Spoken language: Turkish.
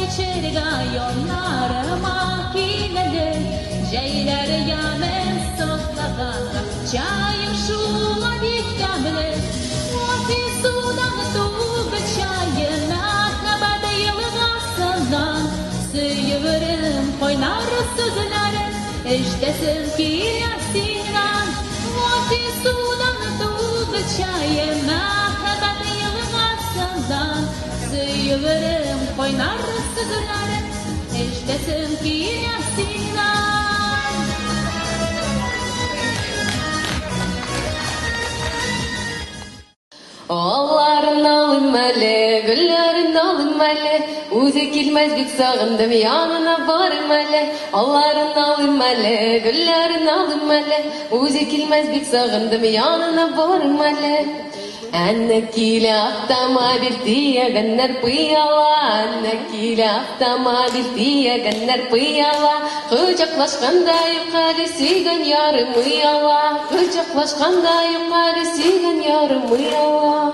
içerga yollarıma kinedir. Ceyler yamen soklaganra çayım şula dikkamlı. Vati sudan tuğbe çayım aknabada yılgasından. Sıyıvırım koynar sızlarım iştesin ki yaksinan. Vati sudan tuğbe çayım aknabada yılgasından. Sıyıvırım koynar sızlarım iştesin ki yaksinan. Ağların alın mele, güllerin alın mele. Uzi kilmez bik sağındım yanına varım mele. Ağların alın mele, güllerin alın mele. Uzi kilmez bik sağındım yanına varım mele. Anne kilaftama bir diyegenler pıyala. Anne kilaftama bir diyegenler pıyala. Kucaklaşkanda yukarı sigan yarım uyala. Kucaklaşkanda yukarı sigan yarım uyala.